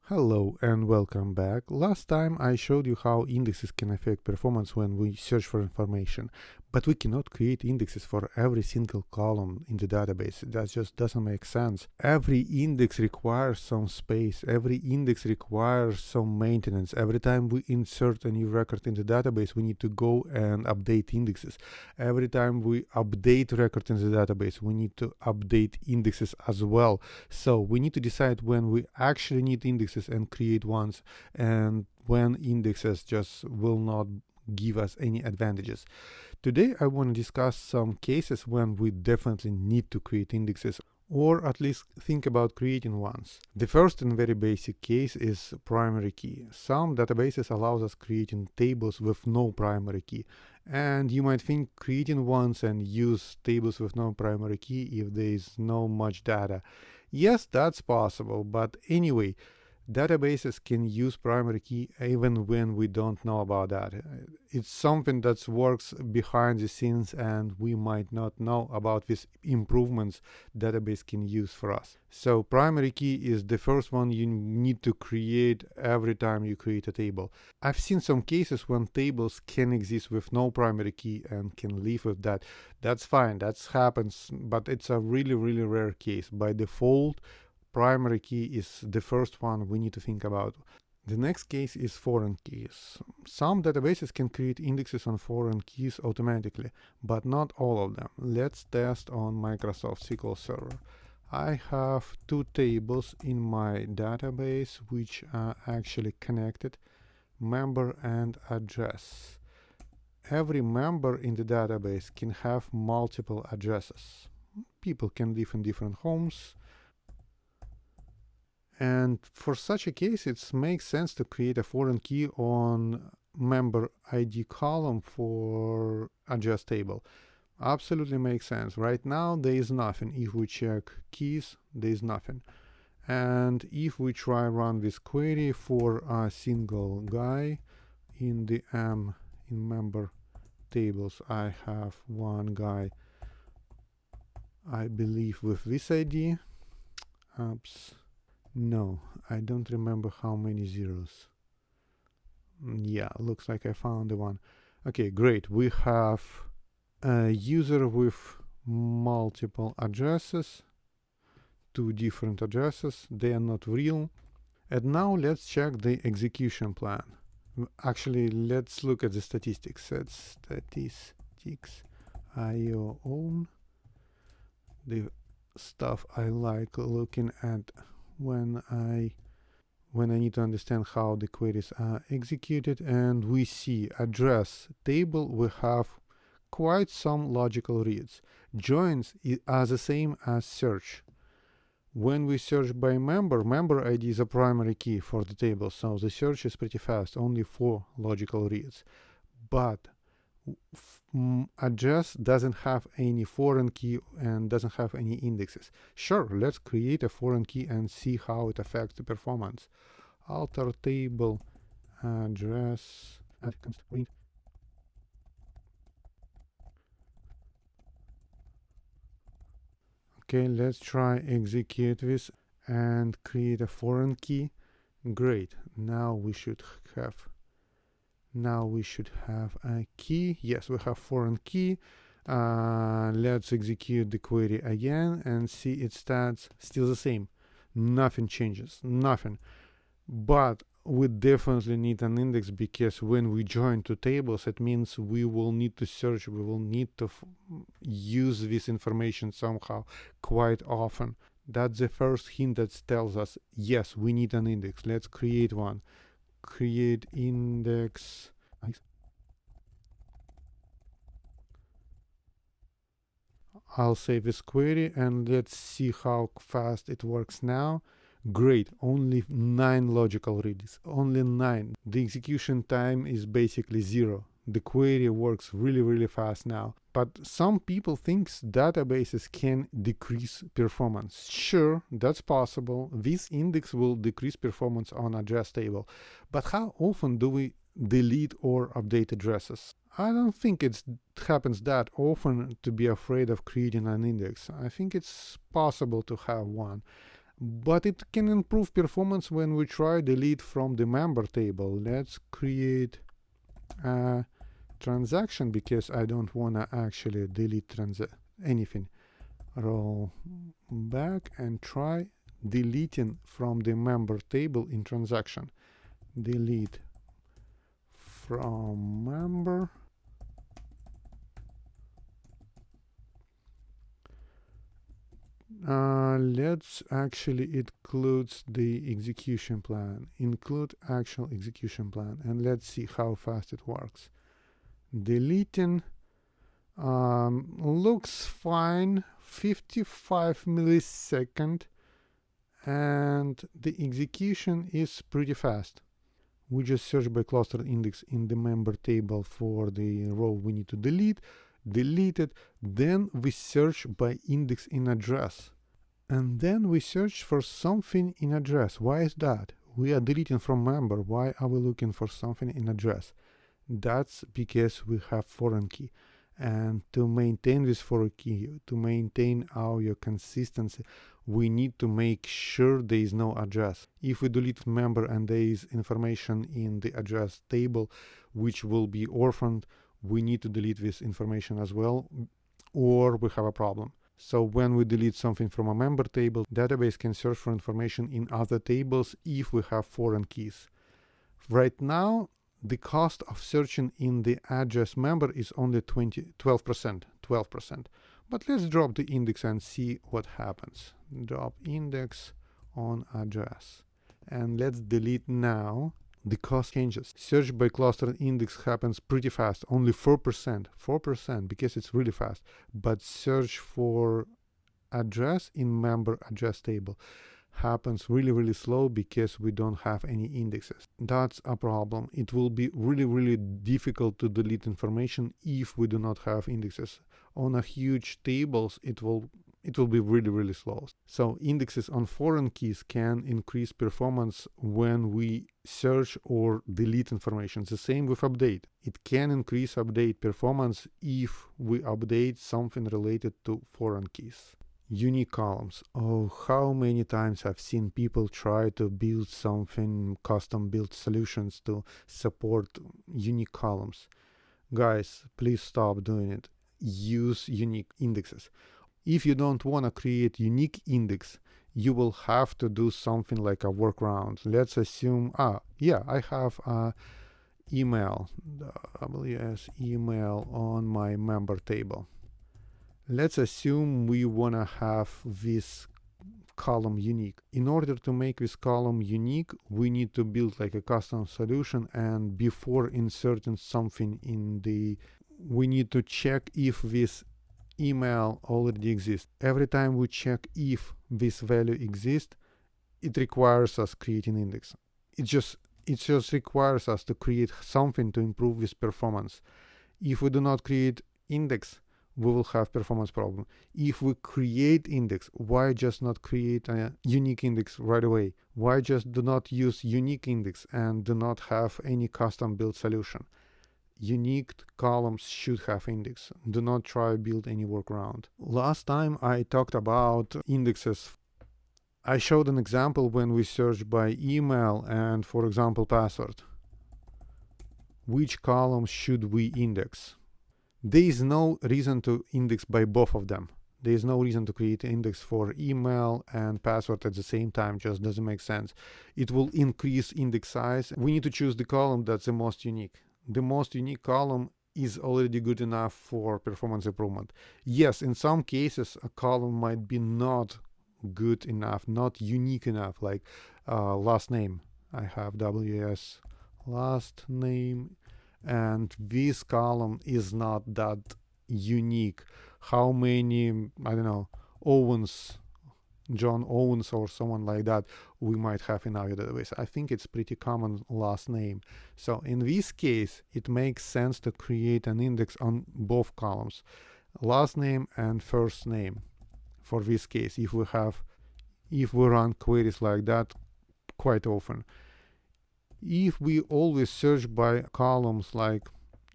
Hello and welcome back. Last time I showed you how indexes can affect performance when we search for information, but we cannot create indexes for every single column in the database. That just doesn't make sense. Every index requires some space. Every index requires some maintenance. Every time we insert a new record in the database, we need to go and update indexes. Every time we update record in the database, we need to update indexes as well. So we need to decide when we actually need indexes and create ones, and when indexes just will not give us any advantages. Today I want to discuss some cases when we definitely need to create indexes, or at least think about creating ones. The first and very basic case is primary key. Some databases allows us creating tables with no primary key, and you might think creating ones and use tables with no primary key if there is no much data. Yes, that's possible, but anyway, databases can use primary key even when we don't know about that. It's something that works behind the scenes and we might not know about these improvements database can use for us. So primary key is the first one you need to create every time you create a table. I've seen some cases when tables can exist with no primary key and can live with that. That's fine, that happens, but it's a really rare case. By default, primary key is the first one we need to think about. The next case is foreign keys. Some databases can create indexes on foreign keys automatically, but not all of them. Let's test on Microsoft SQL Server. I have two tables in my database which are actually connected, member and address. Every member in the database can have multiple addresses. People can live in different homes, and for such a case, it makes sense to create a foreign key on member ID column for address table. Absolutely makes sense. Right now, there is nothing. If we check keys, there is nothing. And if we try run this query for a single guy in the in member tables, I have one guy, I believe, with this ID. Oops. No, I don't remember how many zeros. Yeah, looks like I found the one. Okay, great. We have a user with multiple addresses, two different addresses. They are not real. And now let's check the execution plan. Actually, let's look at the statistics. That's statistics IO own. The stuff I like looking at when I need to understand how the queries are executed. And we see address table, we have quite some logical reads. Joins are the same as search. When we search by member, member ID is a primary key for the table, so the search is pretty fast, only 4 logical reads. But address doesn't have any foreign key and doesn't have any indexes. Sure, let's create a foreign key and see how it affects the performance. Alter table address constraint. Okay, let's try execute this and create a foreign key. Great. Now we should have a key. Yes, we have foreign key. Let's execute the query again and see its stats. Still the same. Nothing changes. Nothing. But we definitely need an index, because when we join two tables, it means we will need to search. We will need to use this information somehow quite often. That's the first hint that tells us, yes, we need an index. Let's create one. Create index. I'll save this query and let's see how fast it works now. Great, only 9 logical reads, only 9. The execution time is basically 0. The query works really fast now. But some people think databases can decrease performance. Sure, that's possible. This index will decrease performance on address table. But how often do we delete or update addresses? I don't think it happens that often to be afraid of creating an index. I think it's possible to have one. but it can improve performance when we try delete from the member table. Let's create a transaction because I don't want to actually delete anything. Roll back and try deleting from the member table in transaction. Delete from member. Let's actually include the execution plan. Include actual execution plan, and let's see how fast it works. Deleting looks fine, 55 millisecond, and the execution is pretty fast. We just search by cluster index in the member table for the row we need to delete it, then we search by index in address, and then we search for something in address. Why is that? We are deleting from member. Why are we looking for something in address? That's because we have foreign key, and to maintain this foreign key, to maintain our consistency, we need to make sure there is no address. If we delete member and there is information in the address table which will be orphaned, we need to delete this information as well, or we have a problem. So when we delete something from a member table, database can search for information in other tables if we have foreign keys. Right now, the cost of searching in the address member is only 12%. But let's drop the index and see what happens. Drop index on address. And let's delete now. The cost changes. Search by cluster index happens pretty fast, only 4%, because it's really fast. But search for address in member address table happens really slow because we don't have any indexes. That's a problem. It will be really difficult to delete information if we do not have indexes. On a huge tables, it will be really slow. So indexes on foreign keys can increase performance when we search or delete information. The same with update. It can increase update performance if we update something related to foreign keys. Unique columns. Oh, how many times I've seen people try to build something, custom built solutions to support unique columns. Guys, please stop doing it. Use unique indexes. If you don't want to create unique index, you will have to do something like a workaround. Let's assume, I have a email, WS email on my member table. Let's assume we want to have this column unique. In order to make this column unique, we need to build like a custom solution, and before inserting something in we need to check if this email already exists. Every time we check if this value exists, it requires us creating index. It just requires us to create something to improve this performance. If we do not create index, we will have performance problem. If we create index, why just not create a unique index right away? Why just do not use unique index and do not have any custom built solution? Unique columns should have index. Do not try build any workaround. Last time I talked about indexes. I showed an example when we search by email and, for example, password. Which columns should we index? There is no reason to index by both of them. There is no reason to create an index for email and password at the same time. Just doesn't make sense. It will increase index size. We need to choose the column that's the most unique. The most unique column is already good enough for performance improvement. Yes, in some cases, a column might be not good enough, not unique enough, like last name. I have WS last name, and this column is not that unique. How many, I don't know, John Owens or someone like that we might have in our database? I think it's pretty common last name. So in this case, it makes sense to create an index on both columns, last name and first name. For this case, if we run queries like that quite often. If we always search by columns like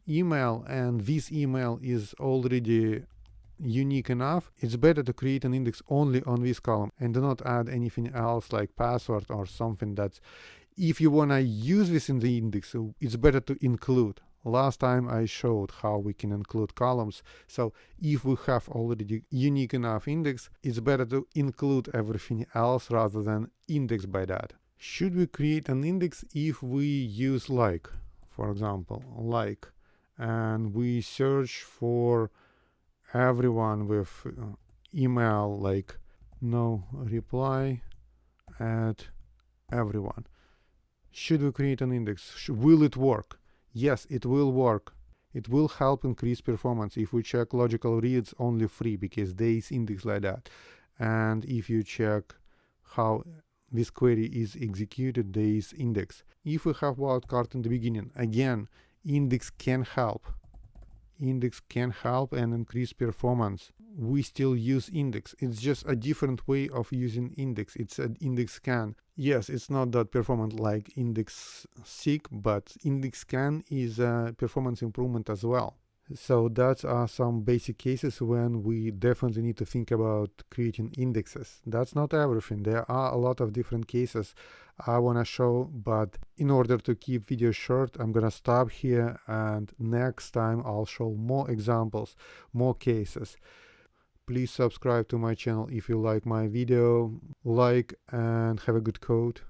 email and this email is already unique enough, it's better to create an index only on this column and do not add anything else like password or something that's, if you want to use this in the index, it's better to include. Last time I showed how we can include columns. So if we have already unique enough index, it's better to include everything else rather than index by that. Should we create an index if we use like, for example, like, and we search for everyone with email like no reply at everyone? Should we create an index? Will it work? Yes, it will work. It will help increase performance if we check logical reads only 3 because there is index like that. And if you check how this query is executed, there is index. If we have wildcard in the beginning, again, index can help. Index can help and increase performance. We still use index. It's just a different way of using index. It's an index scan. Yes, it's not that performant like index seek, but index scan is a performance improvement as well. So that's some basic cases when we definitely need to think about creating indexes. That's not everything. There are a lot of different cases I want to show, but in order to keep video short, I'm gonna stop here, and next time I'll show more examples, more cases. Please subscribe to my channel if you like my video, like and have a good code.